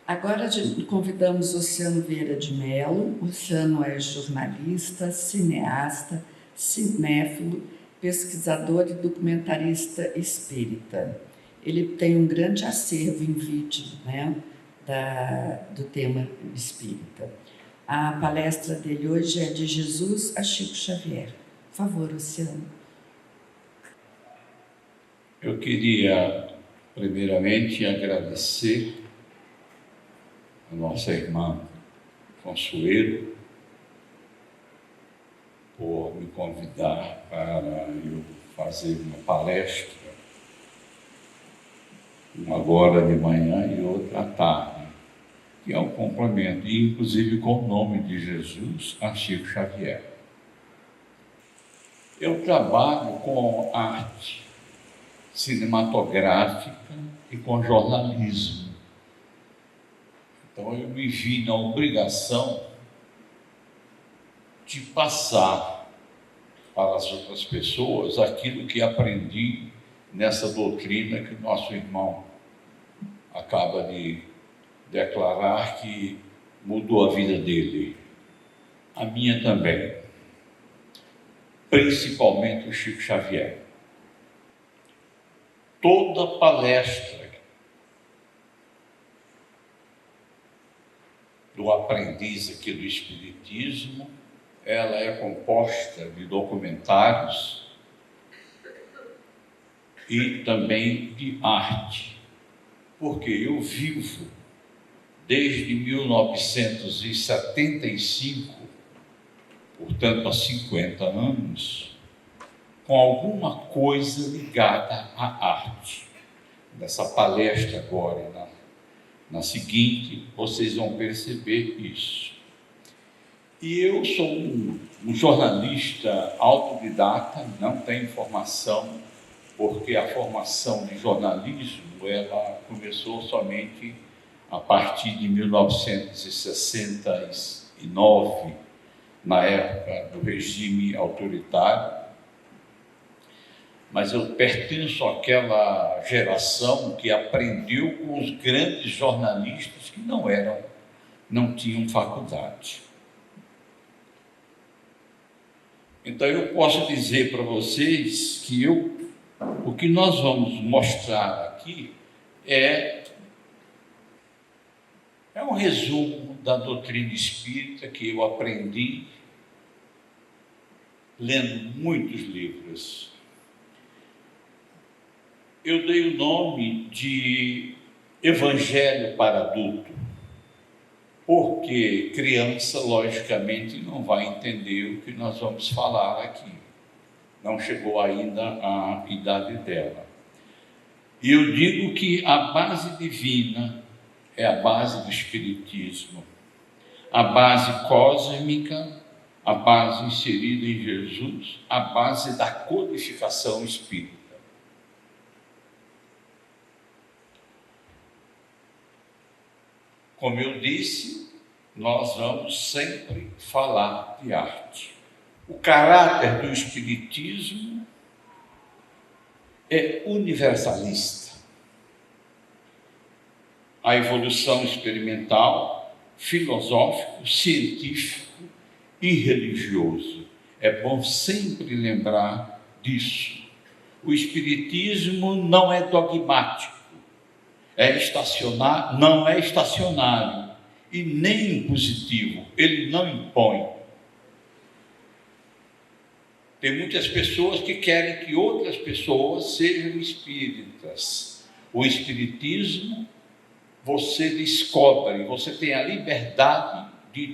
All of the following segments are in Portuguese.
Agora convidamos Oceano Vieira de Mello. Oceano é jornalista, cineasta, cinéfilo, pesquisador e documentarista espírita. Ele tem um grande acervo em vídeo, do tema espírita. A palestra dele hoje é de Jesus a Chico Xavier. Por favor, Oceano. Eu queria, primeiramente, agradecer a nossa irmã Consuelo por me convidar para eu fazer uma palestra, uma agora de manhã e outra à tarde, que é um complemento, e inclusive com o nome de Jesus a Chico Xavier. Eu trabalho com arte cinematográfica e com jornalismo. Então eu me vi na obrigação de passar para as outras pessoas aquilo que aprendi nessa doutrina que o nosso irmão acaba de declarar que mudou a vida dele, a minha também, principalmente o Chico Xavier. Toda palestra do aprendiz aqui do Espiritismo, ela é composta de documentários e também de arte, porque eu vivo desde 1975, portanto há 50 anos, com alguma coisa ligada à arte. Nessa palestra agora, na seguinte, vocês vão perceber isso. E eu sou um jornalista autodidata, não tenho formação, porque a formação de jornalismo, ela começou somente a partir de 1969, na época do regime autoritário. Mas eu pertenço àquela geração que aprendeu com os grandes jornalistas que não tinham faculdade. Então eu posso dizer para vocês que o que nós vamos mostrar aqui é um resumo da doutrina espírita que eu aprendi lendo muitos livros. Eu dei o nome de Evangelho para Adulto, porque criança, logicamente, não vai entender o que nós vamos falar aqui. Não chegou ainda à idade dela. E eu digo que a base divina é a base do Espiritismo, a base cósmica, a base inserida em Jesus, a base da codificação espírita. Como eu disse, nós vamos sempre falar de arte. O caráter do Espiritismo é universalista. A evolução experimental, filosófico, científico e religioso. É bom sempre lembrar disso. O Espiritismo não é dogmático. Não é estacionário e nem impositivo, ele não impõe. Tem muitas pessoas que querem que outras pessoas sejam espíritas. O Espiritismo, você descobre, você tem a liberdade de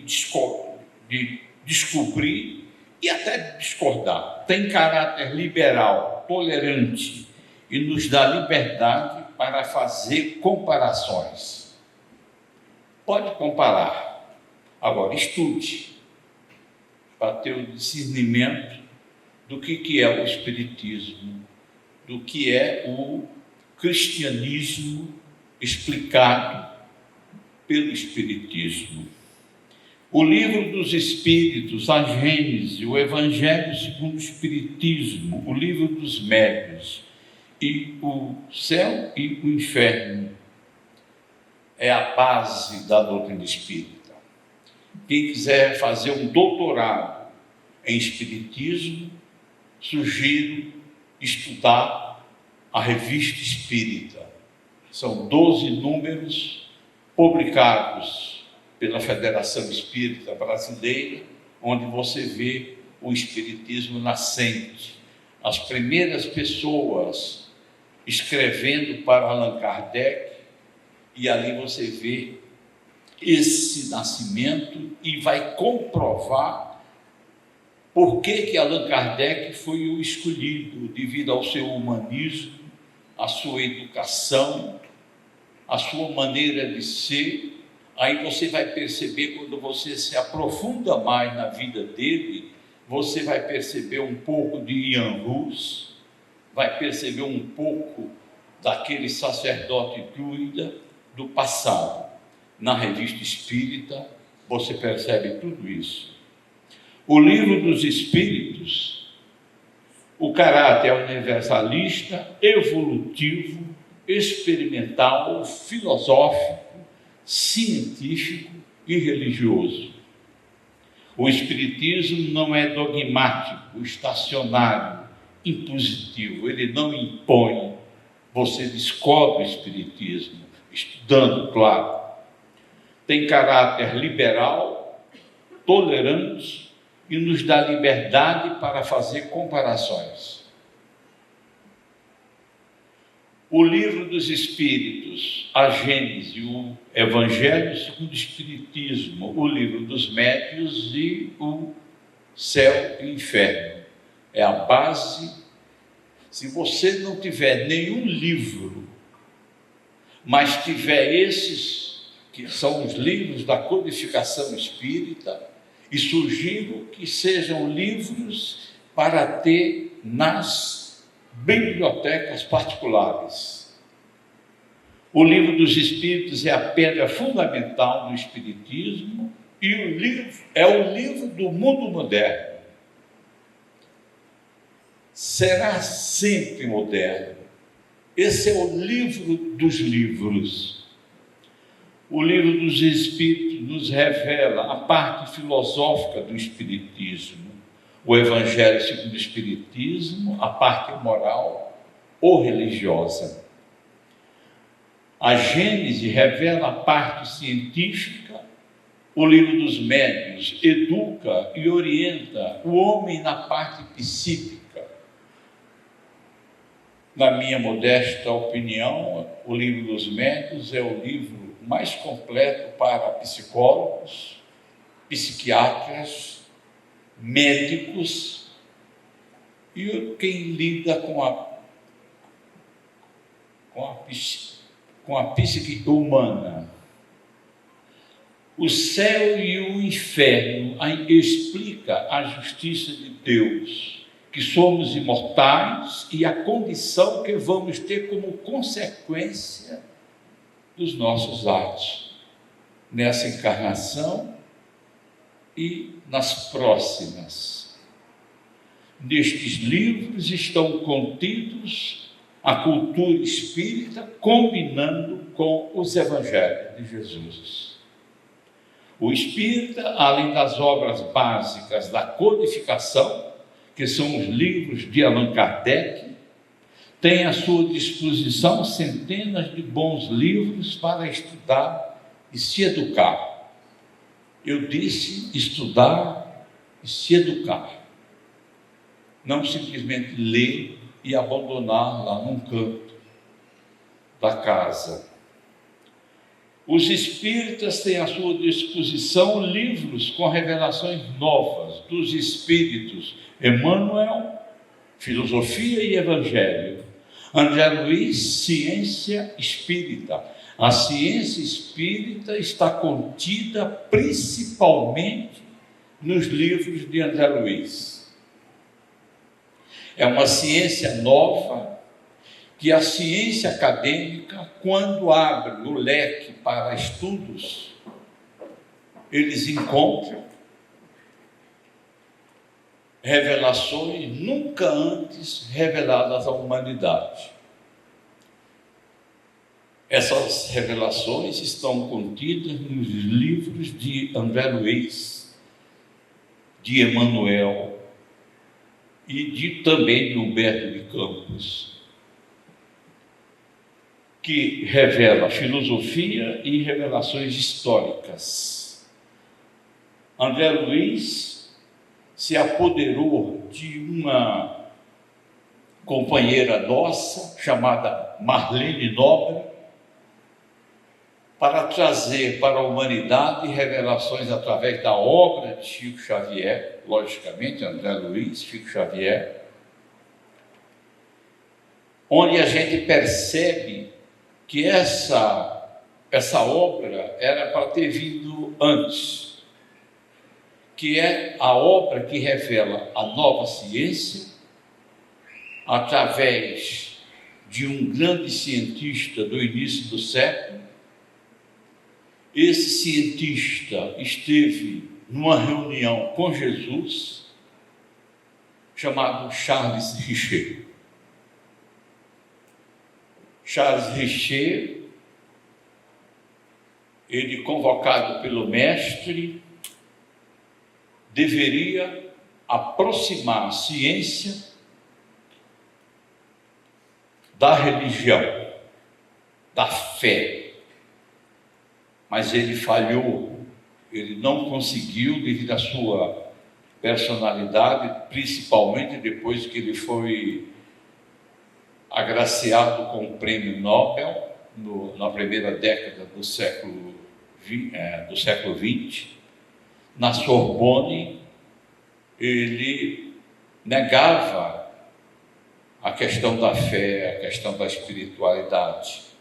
descobrir e até discordar. Tem caráter liberal, tolerante e nos dá liberdade para fazer comparações. Pode comparar, agora estude, para ter o discernimento do que é o Espiritismo, do que é o cristianismo explicado pelo Espiritismo. O Livro dos Espíritos, a Gênese, o Evangelho segundo o Espiritismo, o Livro dos Médiuns, e o Céu e o Inferno é a base da doutrina espírita. Quem quiser fazer um doutorado em espiritismo, sugiro estudar a Revista Espírita. São 12 números publicados pela Federação Espírita Brasileira, onde você vê o espiritismo nascente. As primeiras pessoas escrevendo para Allan Kardec, e ali você vê esse nascimento e vai comprovar por que Allan Kardec foi o escolhido, devido ao seu humanismo, à sua educação, à sua maneira de ser. Aí você vai perceber, quando você se aprofunda mais na vida dele, você vai perceber um pouco de Ian Rus, vai perceber um pouco daquele sacerdote druida do passado. Na Revista Espírita, você percebe tudo isso. O Livro dos Espíritos, o caráter universalista, evolutivo, experimental, filosófico, científico e religioso. O Espiritismo não é dogmático, estacionário, impositivo, ele não impõe. Você descobre o Espiritismo, estudando, claro. Tem caráter liberal, tolerante e nos dá liberdade para fazer comparações. O Livro dos Espíritos, a Gênese, o Evangelho segundo o Espiritismo, o Livro dos Médiuns e o Céu e Inferno. É a base. Se você não tiver nenhum livro, mas tiver esses, que são os livros da codificação espírita, e sugiro que sejam livros para ter nas bibliotecas particulares. O Livro dos Espíritos é a pedra fundamental do Espiritismo e o livro é o livro do mundo moderno. Será sempre moderno. Esse é o livro dos livros. O Livro dos Espíritos nos revela a parte filosófica do Espiritismo, o Evangelho segundo o Espiritismo, a parte moral ou religiosa. A Gênese revela a parte científica, o Livro dos Médiuns educa e orienta o homem na parte psíquica. Na minha modesta opinião, o Livro dos Médiuns é o livro mais completo para psicólogos, psiquiatras, médicos e quem lida com a psique humana. O céu e o inferno explica a justiça de Deus, que somos imortais e a condição que vamos ter como consequência dos nossos atos, nessa encarnação e nas próximas. Nestes livros estão contidos a cultura espírita, combinando com os evangelhos de Jesus. O espírita, além das obras básicas da codificação, que são os livros de Allan Kardec, tem à sua disposição centenas de bons livros para estudar e se educar. Eu disse estudar e se educar. Não simplesmente ler e abandonar lá num canto da casa. Os espíritas têm à sua disposição livros com revelações novas dos espíritos. Emmanuel, Filosofia e Evangelho. André Luiz, Ciência Espírita. A ciência espírita está contida principalmente nos livros de André Luiz. É uma ciência nova que a ciência acadêmica, quando abre o leque para estudos, eles encontram revelações nunca antes reveladas à humanidade. Essas revelações estão contidas nos livros de André Luiz, de Emmanuel e também de Humberto de Campos, que revela filosofia e revelações históricas. André Luiz se apoderou de uma companheira nossa, chamada Marlene Nobre, para trazer para a humanidade revelações através da obra de Chico Xavier, logicamente, André Luiz, Chico Xavier, onde a gente percebe que essa obra era para ter vindo antes, que é a obra que revela a nova ciência, através de um grande cientista do início do século. Esse cientista esteve numa reunião com Jesus, chamado Charles Richer. Charles Richer, ele convocado pelo mestre, deveria aproximar a ciência da religião, da fé. Mas ele falhou, ele não conseguiu devido à sua personalidade, principalmente depois que ele foi agraciado com o prêmio Nobel na primeira década do século XX. Na Sorbonne, ele negava a questão da fé, a questão da espiritualidade.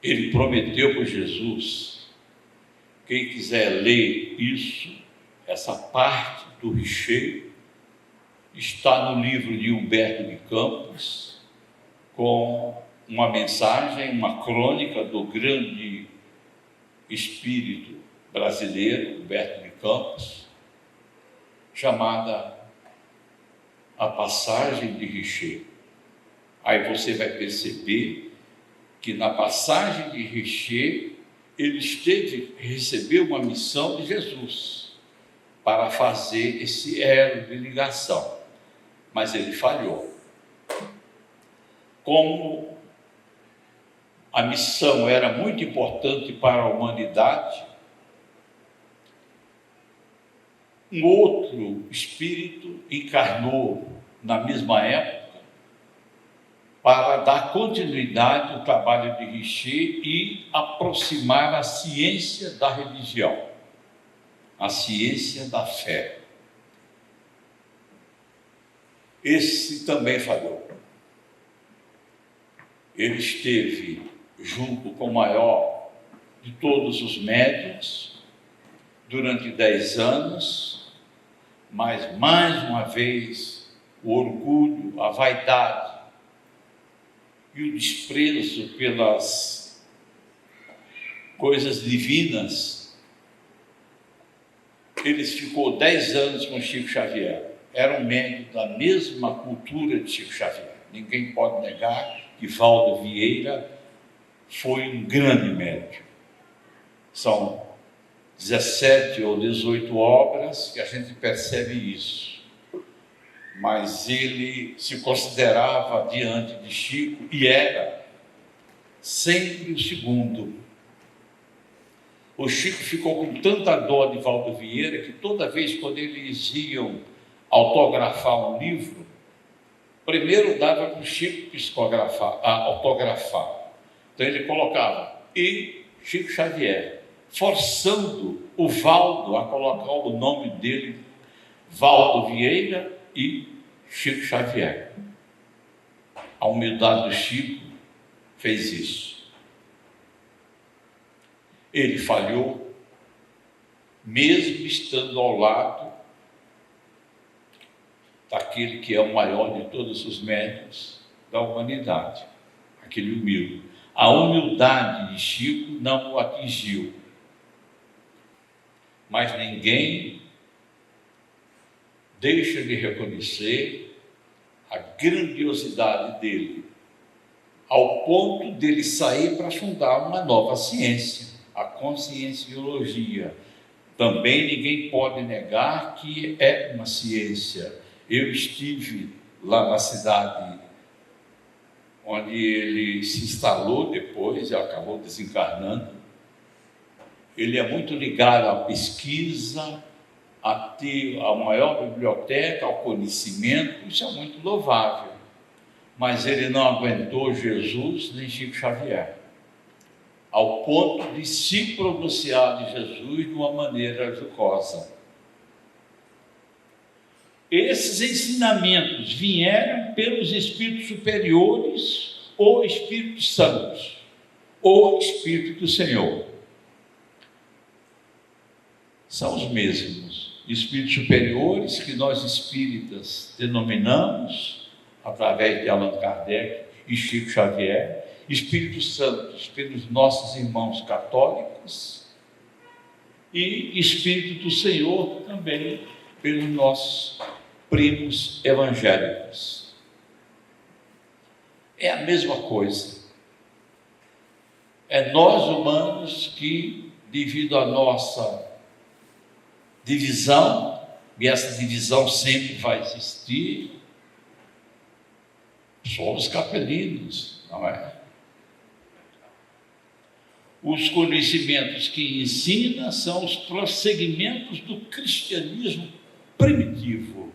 Ele prometeu por Jesus. Quem quiser ler isso, essa parte do Richer, está no livro de Humberto de Campos, com uma mensagem, uma crônica do grande espírito brasileiro, Humberto de Campos, chamada A Passagem de Richer. Aí você vai perceber que na passagem de Richer, ele recebeu uma missão de Jesus para fazer esse elo de ligação, mas ele falhou. Como a missão era muito importante para a humanidade, um outro espírito encarnou na mesma época para dar continuidade ao trabalho de Richer e aproximar a ciência da religião, a ciência da fé. Esse também falhou. Ele esteve junto com o maior de todos os médiuns durante 10 anos, mas mais uma vez o orgulho, a vaidade e o desprezo pelas coisas divinas, ele ficou 10 anos com Chico Xavier. Era um médium da mesma cultura de Chico Xavier. Ninguém pode negar que Valdo Vieira foi um grande médium. São 17 ou 18 obras que a gente percebe isso. Mas ele se considerava diante de Chico e era sempre o segundo. O Chico ficou com tanta dó de Valdo Vieira que toda vez quando eles iam autografar um livro, primeiro dava para o Chico autografar. Então ele colocava e Chico Xavier, forçando o Valdo a colocar o nome dele, Valdo Vieira e Chico Xavier. A humildade do Chico fez isso. Ele falhou, mesmo estando ao lado daquele que é o maior de todos os médiuns da humanidade, aquele humilde. A humildade de Chico não o atingiu, mas ninguém deixa de reconhecer a grandiosidade dele, ao ponto dele sair para fundar uma nova ciência, a conscienciologia. Também ninguém pode negar que é uma ciência. Eu estive lá na cidade onde ele se instalou depois e acabou desencarnando. Ele é muito ligado à pesquisa, a ter a maior biblioteca, ao conhecimento, isso é muito louvável. Mas ele não aguentou Jesus nem Chico Xavier, ao ponto de se pronunciar de Jesus de uma maneira jocosa. Esses ensinamentos vieram pelos espíritos superiores ou espíritos santos, ou Espírito do Senhor. São os mesmos espíritos superiores que nós espíritas denominamos, através de Allan Kardec e Chico Xavier, Espíritos Santos pelos nossos irmãos católicos e Espírito do Senhor também pelos nossos primos evangélicos. É a mesma coisa. É nós humanos que, devido à nossa divisão, e essa divisão sempre vai existir, somos capelinos, não é? Os conhecimentos que ensina são os prosseguimentos do cristianismo primitivo.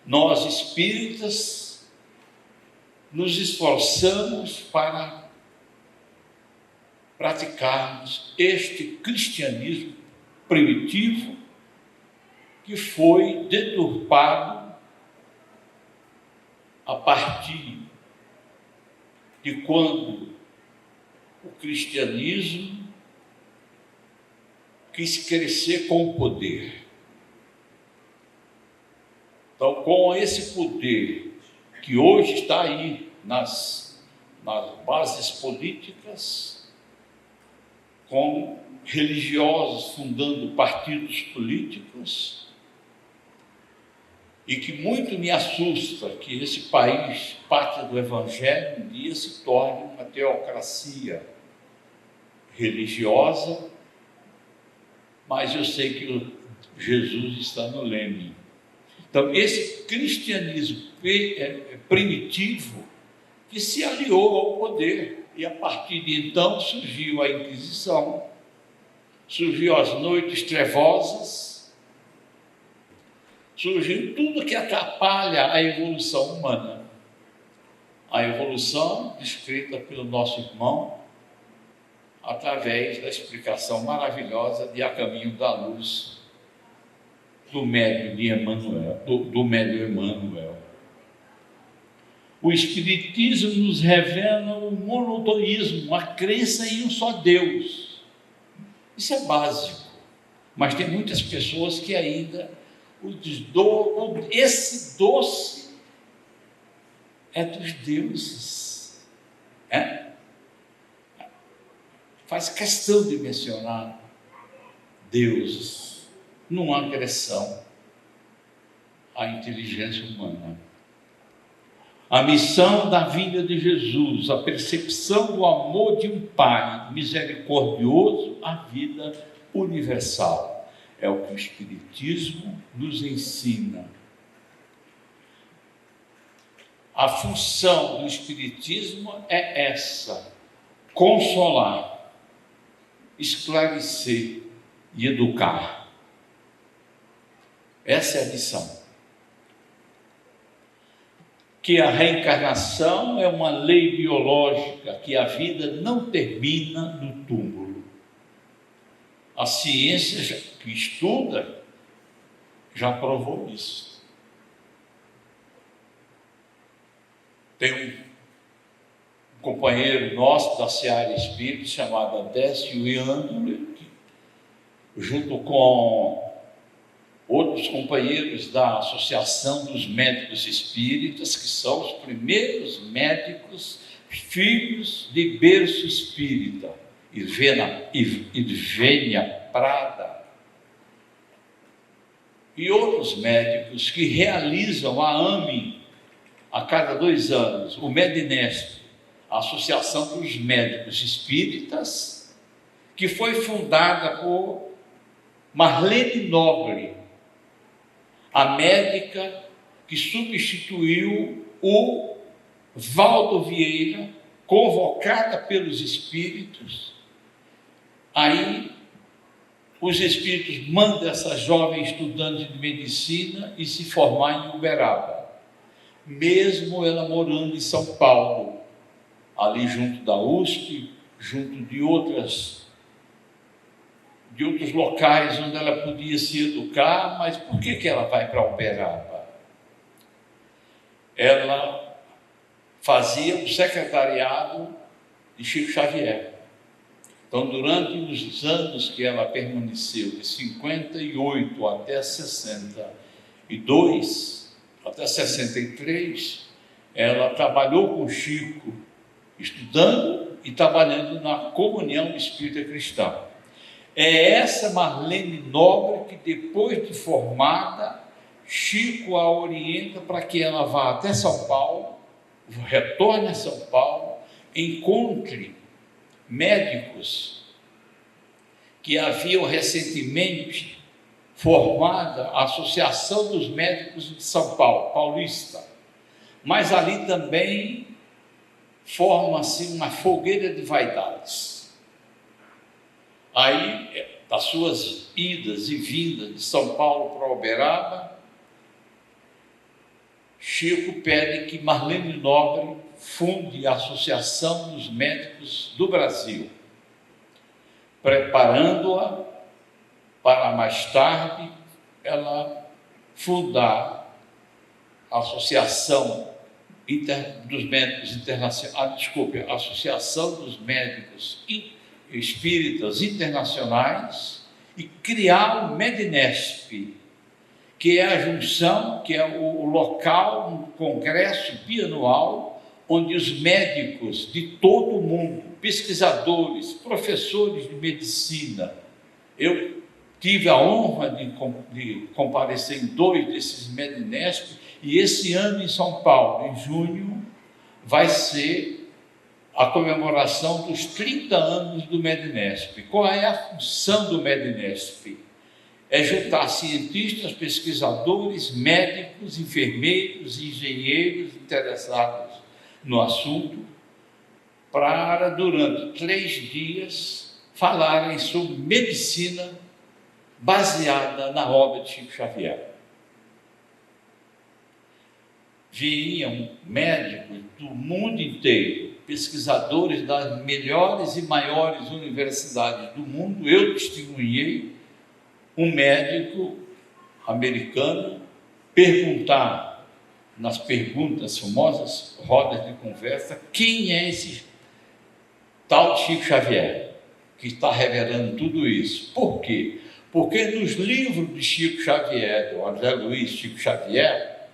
Nós espíritas nos esforçamos para praticarmos este cristianismo primitivo que foi deturpado a partir de quando o cristianismo quis crescer com o poder. Então, com esse poder que hoje está aí nas bases políticas, com religiosos fundando partidos políticos, e que muito me assusta que esse país, pátria do Evangelho, um dia se torne uma teocracia religiosa, mas eu sei que Jesus está no leme. Então, esse cristianismo primitivo que se aliou ao poder, e a partir de então surgiu a Inquisição, surgiu as noites trevosas, surgiu tudo que atrapalha a evolução humana. A evolução descrita pelo nosso irmão através da explicação maravilhosa de A Caminho da Luz do médium Emmanuel, do médium Emmanuel. O Espiritismo nos revela o monoteísmo, a crença em um só Deus. Isso é básico, mas tem muitas pessoas que ainda esse doce é dos deuses. Faz questão de mencionar deuses, não há agressão à inteligência humana. A missão da vinda de Jesus, a percepção do amor de um Pai misericordioso à vida universal, é o que o Espiritismo nos ensina. A função do Espiritismo é essa: consolar, esclarecer e educar. Essa é a missão. Que a reencarnação é uma lei biológica, que a vida não termina no túmulo. A ciência que estuda já provou isso. Tem um companheiro nosso da Seara Espírita, chamado Décio Iandoli, junto com outros companheiros da Associação dos Médicos Espíritas, que são os primeiros médicos filhos de berço espírita, Irvênia Prada, e outros médicos que realizam a AME, a cada 2 anos, o Medinesp, a Associação dos Médicos Espíritas, que foi fundada por Marlene Nobre, a médica que substituiu o Valdo Vieira, convocada pelos espíritos. Aí os espíritos mandam essa jovem estudante de medicina e se formar em Uberaba, mesmo ela morando em São Paulo, ali junto da USP, junto de outros locais onde ela podia se educar. Mas por que ela vai para Uberaba? Ela fazia o secretariado de Chico Xavier. Então, durante os anos que ela permaneceu, de 58 até 62, até 63, ela trabalhou com Chico, estudando e trabalhando na Comunhão Espírita Cristã. É essa Marlene Nobre que, depois de formada, Chico a orienta para que ela vá até São Paulo, retorne a São Paulo, encontre médicos que haviam recentemente formado a Associação dos Médicos de São Paulo, paulista, mas ali também forma-se uma fogueira de vaidades. Aí, das suas idas e vindas de São Paulo para Uberaba, Chico pede que Marlene Nobre funde a Associação dos Médicos do Brasil, preparando-a para mais tarde ela fundar a Associação dos Médicos Internacionais, a Associação dos Médicos Espíritas Internacionais, e criar o Medinesp, que é a junção, que é o local, um congresso bianual, onde os médicos de todo o mundo, pesquisadores, professores de medicina, eu tive a honra de comparecer em 2 desses Medinesp, e esse ano em São Paulo, em junho, vai ser a comemoração dos 30 anos do Medinesp. Qual é a função do Medinesp? É juntar cientistas, pesquisadores, médicos, enfermeiros, engenheiros interessados no assunto, para, durante 3 dias, falarem sobre medicina baseada na obra de Chico Xavier. Vinham médicos do mundo inteiro, pesquisadores das melhores e maiores universidades do mundo. Eu testemunhei um médico americano perguntar, nas perguntas, famosas rodas de conversa, quem é esse tal Chico Xavier, que está revelando tudo isso. Por quê? Porque nos livros de Chico Xavier, do André Luiz Chico Xavier,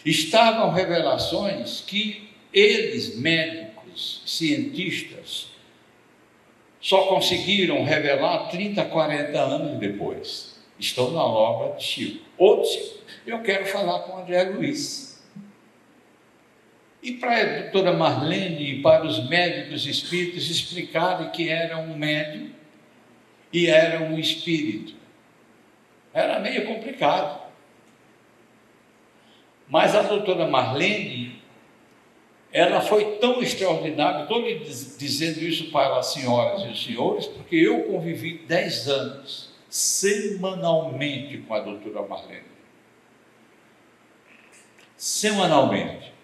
estavam revelações que eles, médicos, cientistas, só conseguiram revelar 30, 40 anos depois. Estão na obra de Chico. Outros, eu quero falar com o André Luiz. E para a doutora Marlene e para os médicos espíritos explicarem que era um médium e era um espírito. Era meio complicado. Mas a doutora Marlene, ela foi tão extraordinária. Estou lhe dizendo isso para as senhoras e os senhores, porque eu convivi 10 anos semanalmente com a doutora Marlene. Semanalmente.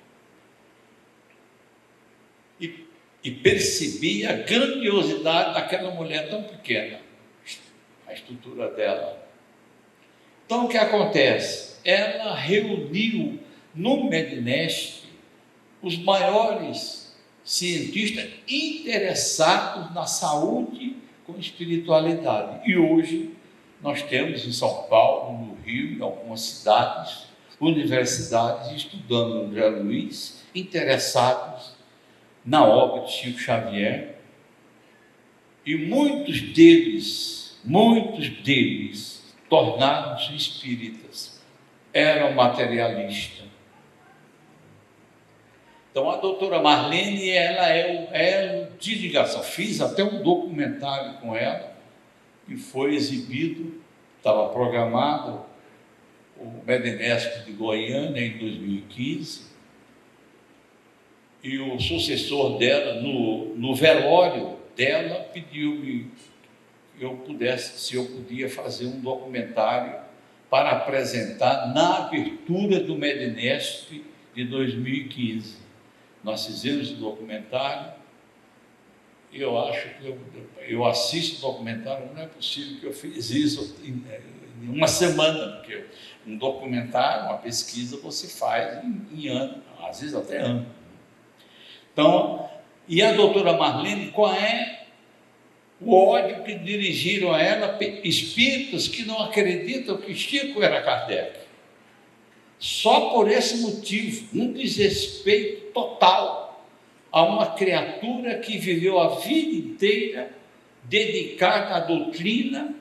E percebi a grandiosidade daquela mulher tão pequena, a estrutura dela. Então, o que acontece? Ela reuniu no Medinesp os maiores cientistas interessados na saúde com espiritualidade. E hoje nós temos em São Paulo, no Rio, em algumas cidades, universidades estudando André Luiz, interessados na obra de Chico Xavier, e muitos deles tornaram-se espíritas. Eram materialistas, Então, a doutora Marlene, ela é o elo de ligação. Fiz até um documentário com ela, que foi exibido, estava programado, o Medinesp de Goiânia, em 2015, e o sucessor dela, no velório dela, pediu-me que eu pudesse, se eu podia fazer um documentário para apresentar na abertura do Medinesp de 2015. Nós fizemos o documentário, e eu acho que eu assisto o documentário, não é possível que eu fiz isso em uma semana, porque um documentário, uma pesquisa, você faz em ano, às vezes até ano. Então, e a doutora Marlene, qual é o ódio que dirigiram a ela espíritos que não acreditam que Chico era Kardec? Só por esse motivo, um desrespeito total a uma criatura que viveu a vida inteira dedicada à doutrina,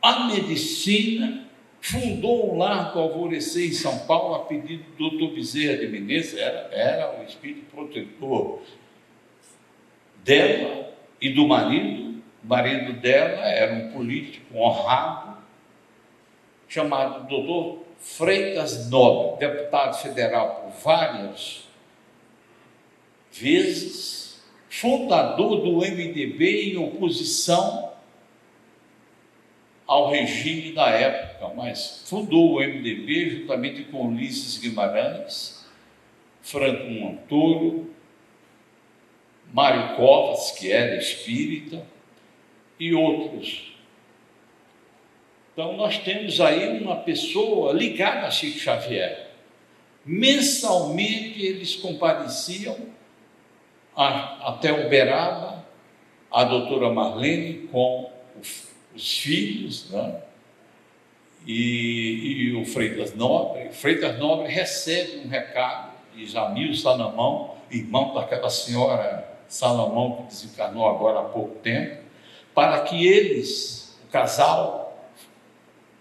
à medicina, fundou um lar do Alvorecer em São Paulo a pedido do Dr. Bezerra de Menezes, era o espírito protetor dela e do marido. O marido dela era um político honrado, chamado Dr. Freitas Nobre, deputado federal por várias vezes, fundador do MDB em oposição ao regime da época, mas fundou o MDB juntamente com Ulisses Guimarães, Franco Montoro, Mário Covas, que era espírita, e outros. Então, nós temos aí uma pessoa ligada a Chico Xavier. Mensalmente, eles compareciam até Uberaba, a doutora Marlene com os filhos, né? e o Freitas Nobre. O Freitas Nobre recebe um recado de Jamil Salomão, irmão daquela senhora Salomão que desencarnou agora há pouco tempo, para que eles, o casal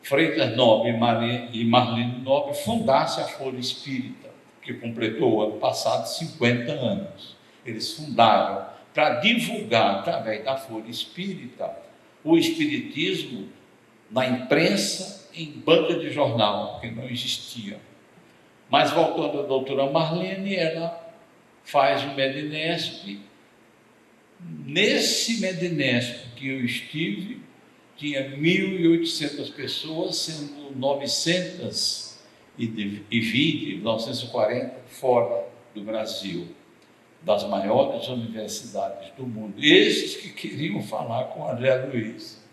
Freitas Nobre e Marlene Nobre, fundasse a Folha Espírita, que completou ano passado 50 anos. Eles fundaram para divulgar, através da Folha Espírita, o espiritismo na imprensa, em banca de jornal, que não existia. Mas, voltando à doutora Marlene, ela faz o Medinesp. Nesse Medinesp que eu estive, tinha 1.800 pessoas, sendo 920, 940 fora do Brasil, das maiores universidades do mundo. Esses que queriam falar com André Luiz.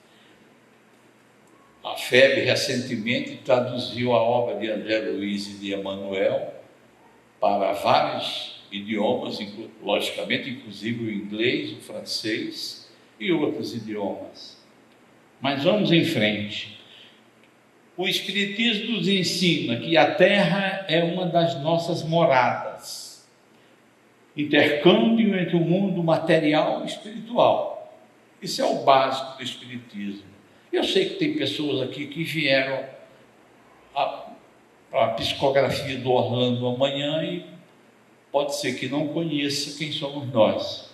A FEB recentemente traduziu a obra de André Luiz e de Emmanuel para vários idiomas, logicamente, inclusive o inglês, o francês e outros idiomas. Mas vamos em frente. O Espiritismo nos ensina que a Terra é uma das nossas moradas. Intercâmbio entre o mundo material e espiritual. Isso é o básico do Espiritismo. Eu sei que tem pessoas aqui que vieram a psicografia do Orlando amanhã e pode ser que não conheça quem somos nós.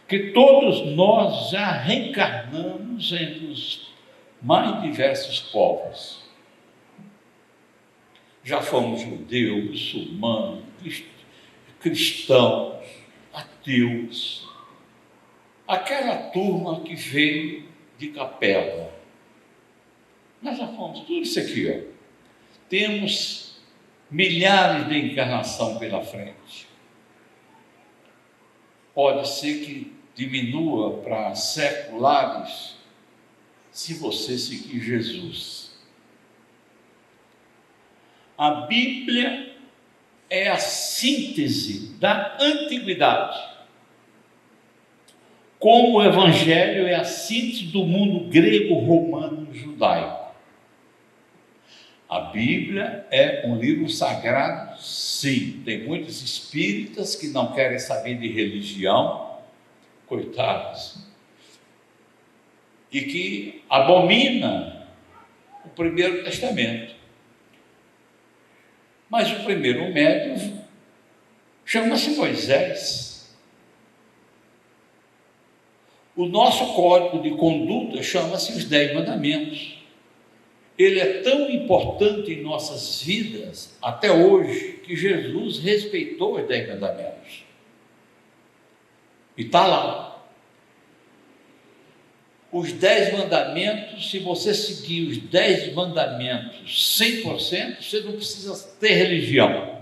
Que todos nós já reencarnamos entre os mais diversos povos. Já fomos judeus, muçulmanos, cristãos, ateus. Aquela turma que veio de Capela. Nós já fomos tudo isso aqui, ó. Temos milhares de encarnação pela frente. Pode ser que diminua para seculares se você seguir Jesus. A Bíblia é a síntese da antiguidade, como o Evangelho é a síntese do mundo grego, romano e judaico. A Bíblia é um livro sagrado, sim. Tem muitos espíritas que não querem saber de religião, coitados, e que abomina o Primeiro Testamento. Mas o primeiro médium chama-se Moisés. O nosso código de conduta chama-se os 10 mandamentos. Ele é tão importante em nossas vidas, até hoje, que Jesus respeitou os 10 mandamentos. E está lá. Os 10 mandamentos, se você seguir os 10 mandamentos 100%, você não precisa ter religião.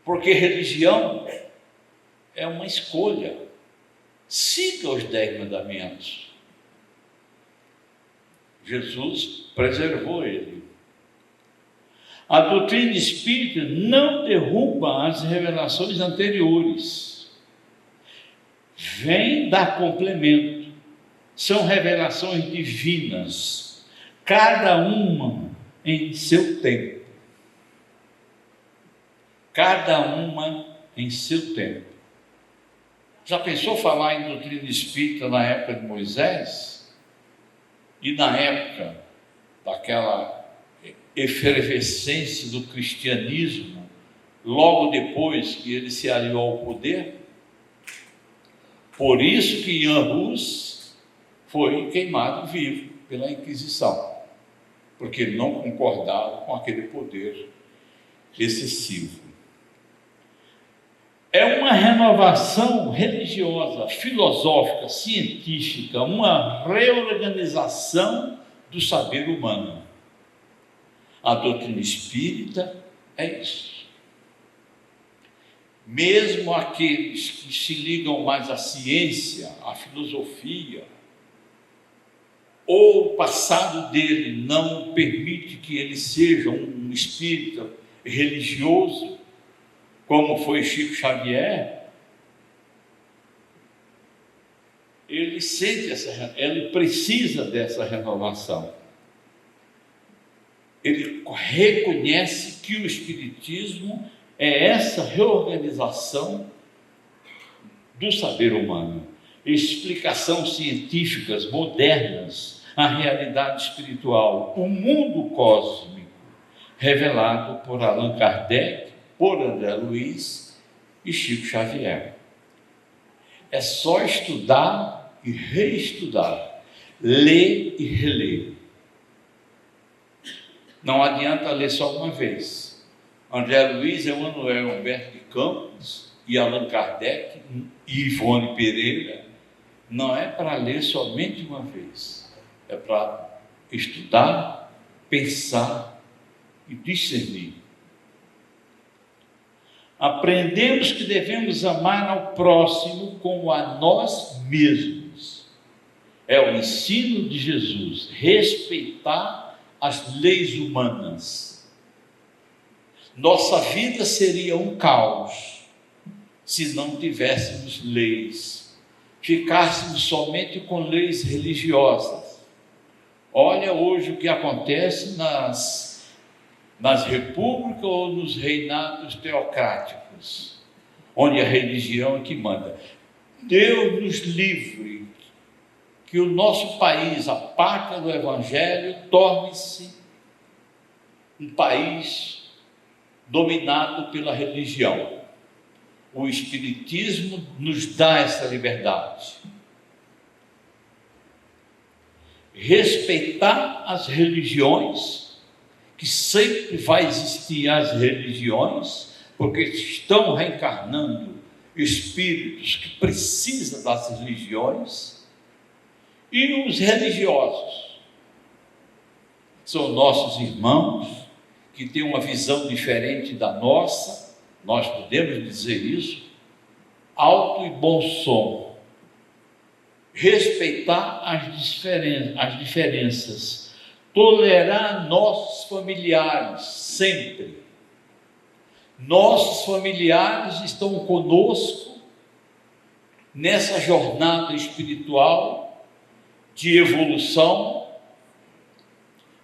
Porque religião é uma escolha. Siga os 10 mandamentos. Jesus preservou ele. A doutrina espírita não derruba as revelações anteriores. Vem dar complemento. São revelações divinas, cada uma em seu tempo. Cada uma em seu tempo. Já pensou falar em doutrina espírita na época de Moisés? E na época daquela efervescência do cristianismo, logo depois que ele se aliou ao poder? Por isso que Jan Hus foi queimado vivo pela Inquisição, porque ele não concordava com aquele poder excessivo. É uma renovação religiosa, filosófica, científica, uma reorganização do saber humano. A doutrina espírita é isso. Mesmo aqueles que se ligam mais à ciência, à filosofia, ou o passado dele não permite que ele seja um espírita religioso, como foi Chico Xavier, ele precisa dessa renovação. Ele reconhece que o espiritismo é essa reorganização do saber humano, explicações científicas modernas à realidade espiritual, o mundo cósmico, revelado por Allan Kardec, por André Luiz e Chico Xavier. É só estudar e reestudar, ler e reler. Não adianta ler só uma vez. André Luiz, Emmanuel Humberto de Campos e Allan Kardec e Ivone Pereira, não é para ler somente uma vez, é para estudar, pensar e discernir. Aprendemos que devemos amar ao próximo como a nós mesmos. É o ensino de Jesus, respeitar as leis humanas. Nossa vida seria um caos se não tivéssemos leis, ficássemos somente com leis religiosas. Olha hoje o que acontece nas repúblicas ou nos reinados teocráticos, onde a religião é que manda. Deus nos livre que o nosso país, a pátria do Evangelho, torne-se um país dominado pela religião. O Espiritismo nos dá essa liberdade. Respeitar as religiões, que sempre vai existir as religiões, porque estão reencarnando espíritos que precisam das religiões, e os religiosos são nossos irmãos, que têm uma visão diferente da nossa, nós podemos dizer isso, alto e bom som, respeitar as diferenças, tolerar nossos familiares sempre. Nossos familiares estão conosco nessa jornada espiritual de evolução,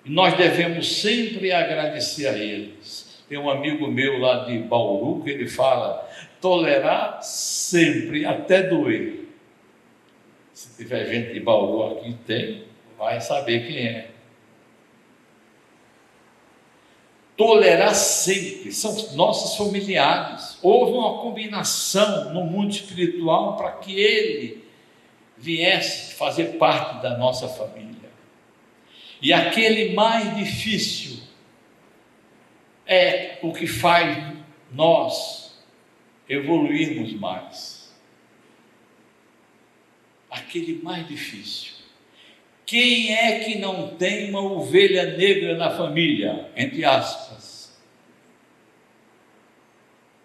e nós devemos sempre agradecer a eles. Tem um amigo meu lá de Bauru que ele fala: tolerar sempre, até doer. Se tiver gente de Bauru aqui, vai saber quem é. tolerar sempre, são nossos familiares. Houve uma combinação no mundo espiritual para que ele viesse fazer parte da nossa família. E aquele mais difícil é o que faz nós evoluirmos mais. Aquele mais difícil. Quem é que não tem uma ovelha negra na família? Entre aspas.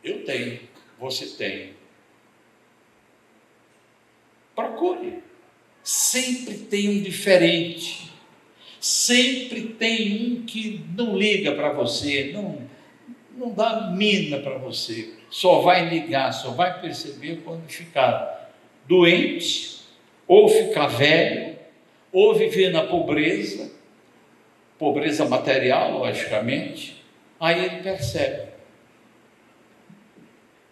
Eu tenho, você tem. Procure. Sempre tem um diferente. Sempre tem um que não liga para você, não dá mina para você. Só vai ligar, só vai perceber quando ficar doente, ou ficar velho, ou viver na pobreza material, logicamente. Aí ele percebe.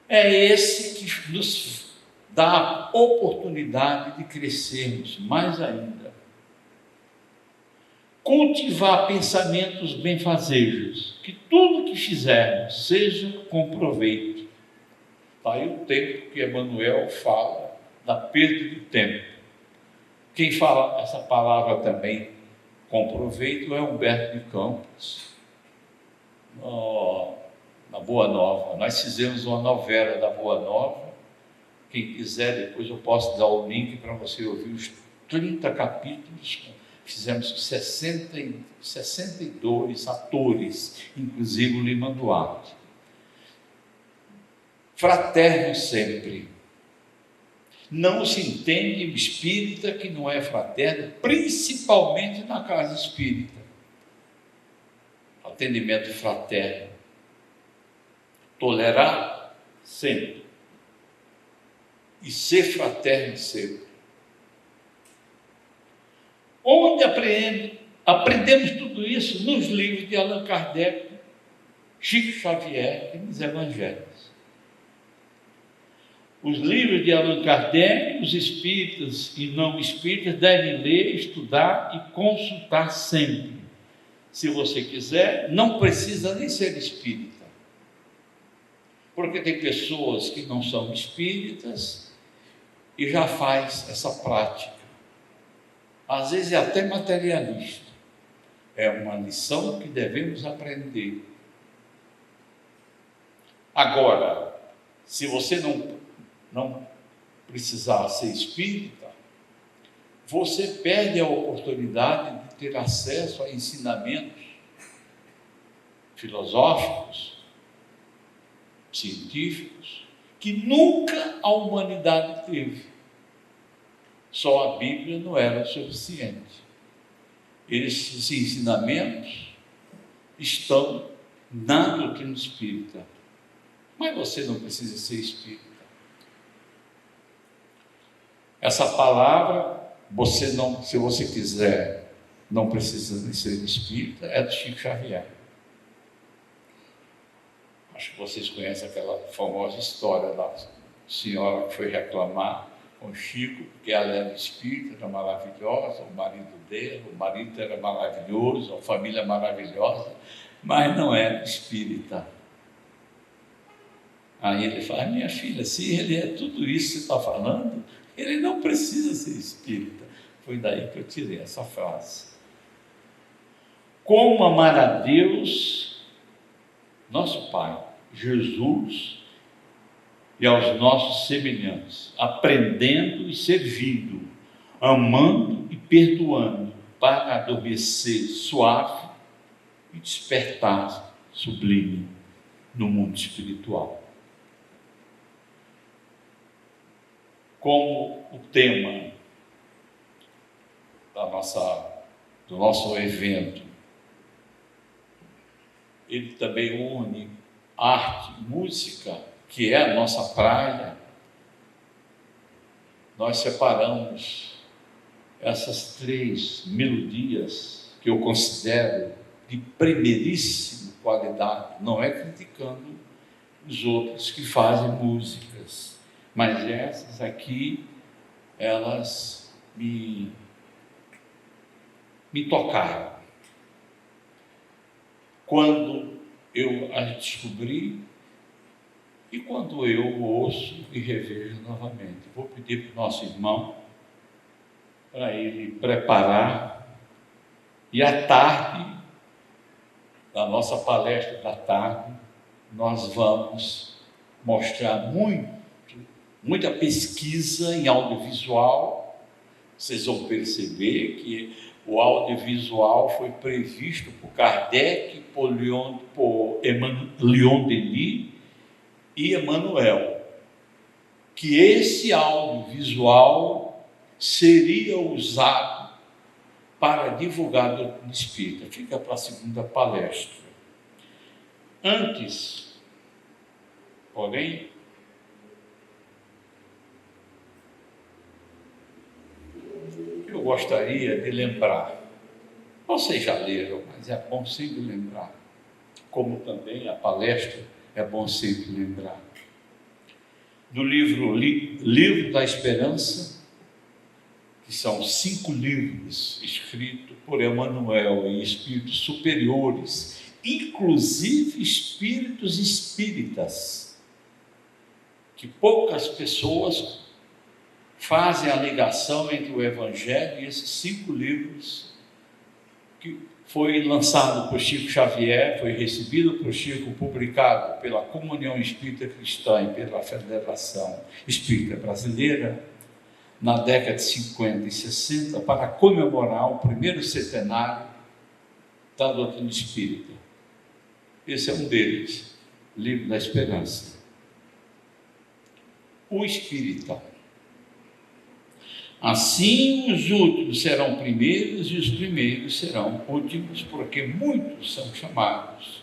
É esse que nos dá a oportunidade de crescermos mais ainda. Cultivar pensamentos benfazejos, que tudo que fizermos seja com proveito. Está aí o tempo que Emmanuel fala da perda de tempo. Quem fala essa palavra também com proveito é Humberto de Campos, na Boa Nova. Nós fizemos uma novela da Boa Nova. Quem quiser, depois eu posso dar o link para você ouvir os 30 capítulos. Fizemos 62 atores, inclusive o Lima Duarte. Fraterno sempre. Não se entende espírita que não é fraterno, principalmente na casa espírita. Atendimento fraterno. Tolerar sempre. E ser fraterno sempre. Onde aprendemos tudo isso? Nos livros de Allan Kardec, Chico Xavier e nos Evangelhos. Os livros de Allan Kardec, os espíritas e não espíritas devem ler, estudar e consultar sempre. Se você quiser, não precisa nem ser espírita. Porque tem pessoas que não são espíritas e já faz essa prática. Às vezes é até materialista. É uma lição que devemos aprender. Agora, se você não precisar ser espírita, você perde a oportunidade de ter acesso a ensinamentos filosóficos, científicos, que nunca a humanidade teve. Só a Bíblia não era suficiente. Esses ensinamentos estão na doutrina espírita. Mas você não precisa ser espírita. Essa palavra, se você quiser, não precisa de ser espírita, é do Chico Xavier. Acho que vocês conhecem aquela famosa história da senhora que foi reclamar com Chico, porque ela era espírita, era maravilhosa, o marido era maravilhoso, a família maravilhosa, mas não era espírita. Aí ele fala: minha filha, se ele é tudo isso que você está falando, ele não precisa ser espírita. Foi daí que eu tirei essa frase. Como amar a Deus, nosso Pai, Jesus, e aos nossos semelhantes, aprendendo e servindo, amando e perdoando, para adormecer suave e despertar sublime no mundo espiritual. Como o tema do nosso evento, ele também une arte, música, que é a nossa praia. Nós separamos essas 3 melodias que eu considero de primeiríssima qualidade, não é criticando os outros que fazem músicas, mas essas aqui, elas me tocaram. Quando eu as descobri, e quando eu ouço e revejo novamente, vou pedir para o nosso irmão, para ele preparar, e à tarde, na nossa palestra da tarde, nós vamos mostrar muita pesquisa em audiovisual. Vocês vão perceber que o audiovisual foi previsto por Kardec, por Leon Denis e Emmanuel, que esse audiovisual seria usado para divulgar a doutrina espírita. Fica para a segunda palestra. Antes, porém, eu gostaria de lembrar, vocês já leram, mas é bom sempre lembrar, como também a palestra é bom sempre lembrar, do Livro da Esperança, que são 5 livros escritos por Emmanuel e espíritos superiores, inclusive espíritos espíritas, que poucas pessoas fazem a ligação entre o Evangelho e esses 5 livros, que foi lançado por Chico Xavier, foi recebido por Chico, publicado pela Comunhão Espírita Cristã e pela Federação Espírita Brasileira, na década de 50 e 60, para comemorar o primeiro centenário da doutrina espírita. Esse é um deles, Livro da Esperança. O espírita. Assim os últimos serão primeiros e os primeiros serão últimos, porque muitos são chamados,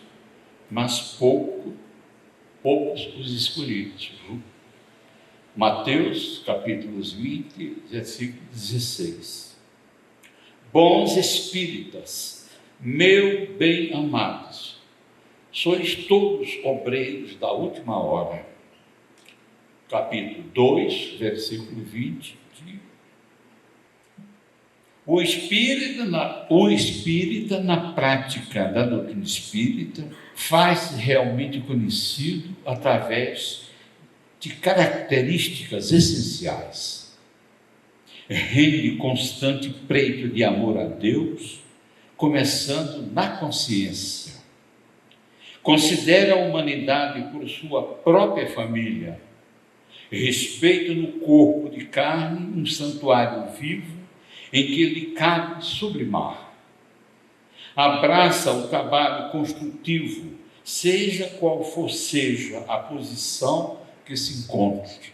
mas poucos os escolhidos. Mateus, capítulos 20, versículo 16. Bons espíritas, meu bem amados, sois todos obreiros da última hora. Capítulo 2, versículo 20. O espírita, na prática da doutrina espírita, faz-se realmente conhecido através de características essenciais. Rende constante preito de amor a Deus, começando na consciência. Considera a humanidade por sua própria família. Respeita no corpo de carne um santuário vivo em que lhe cabe sublimar. Abraça o trabalho construtivo, seja qual for seja a posição que se encontre.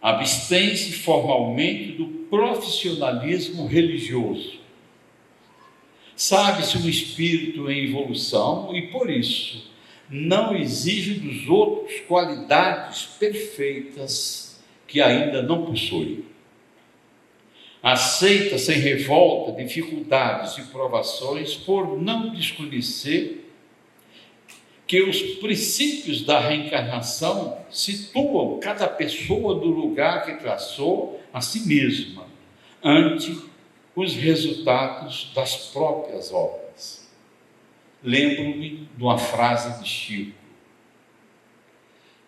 Abstém-se formalmente do profissionalismo religioso. Sabe-se um espírito em evolução e, por isso, não exige dos outros qualidades perfeitas que ainda não possui. Aceita sem revolta dificuldades e provações por não desconhecer que os princípios da reencarnação situam cada pessoa no lugar que traçou a si mesma, ante os resultados das próprias obras. Lembro-me de uma frase de Chico: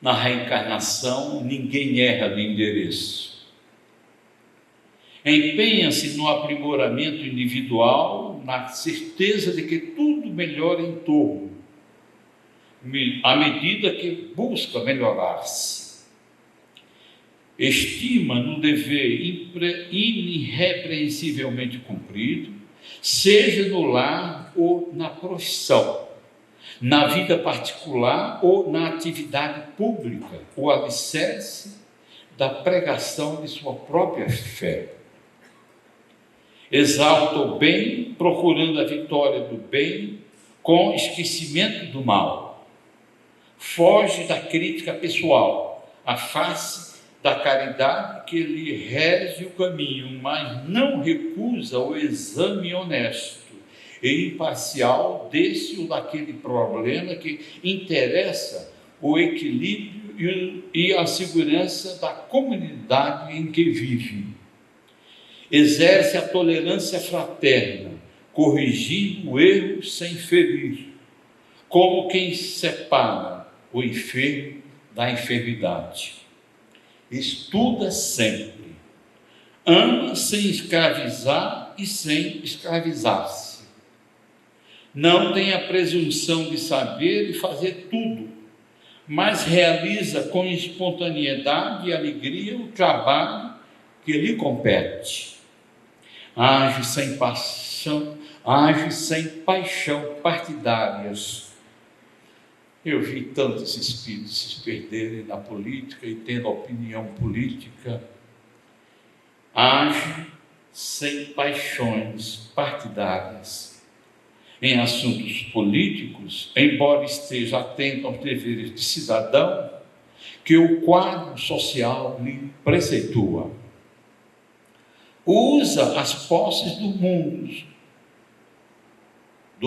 na reencarnação ninguém erra de endereço. Empenha-se no aprimoramento individual, na certeza de que tudo melhora em torno, à medida que busca melhorar-se. Estima no dever irrepreensivelmente cumprido, seja no lar ou na profissão, na vida particular ou na atividade pública, o alicerce da pregação de sua própria fé. Exalta o bem, procurando a vitória do bem, com esquecimento do mal. Foge da crítica pessoal, à face da caridade que lhe rege o caminho, mas não recusa o exame honesto e imparcial desse ou daquele problema que interessa o equilíbrio e a segurança da comunidade em que vive. Exerce a tolerância fraterna, corrigindo o erro sem ferir, como quem separa o enfermo da enfermidade. Estuda sempre, ama sem escravizar e sem escravizar-se. Não tem a presunção de saber e fazer tudo, mas realiza com espontaneidade e alegria o trabalho que lhe compete. Age sem paixão partidárias. Eu vi tantos espíritos se perderem na política e tendo opinião política. Age sem paixões partidárias. Em assuntos políticos, embora esteja atento aos deveres de cidadão, que o quadro social lhe preceitua. Usa as posses do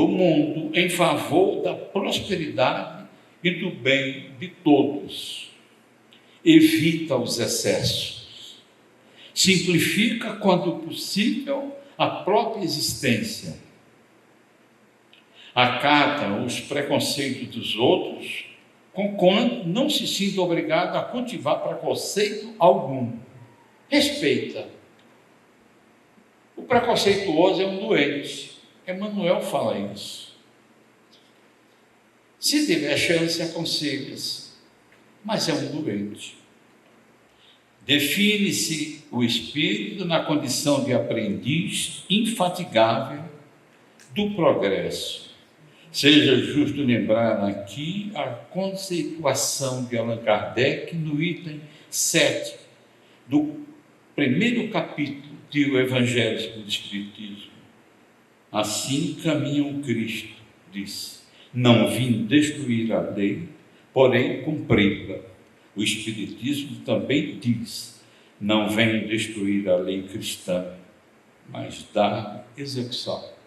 mundo em favor da prosperidade e do bem de todos. Evita os excessos. Simplifica, quando possível, a própria existência. Acata os preconceitos dos outros, conquanto não se sinta obrigado a cultivar preconceito algum. Respeita. O preconceituoso é um doente. Emmanuel fala isso. Se tiver chance, aconselha-se, mas é um doente. Define-se o espírito na condição de aprendiz infatigável do progresso. Seja justo lembrar aqui a conceituação de Allan Kardec no item 7 do primeiro capítulo do Evangelho do Espiritismo. Assim caminha o Cristo, disse. Não vim destruir a lei, porém cumpri-la. O Espiritismo também diz: não venho destruir a lei cristã, mas dar execução.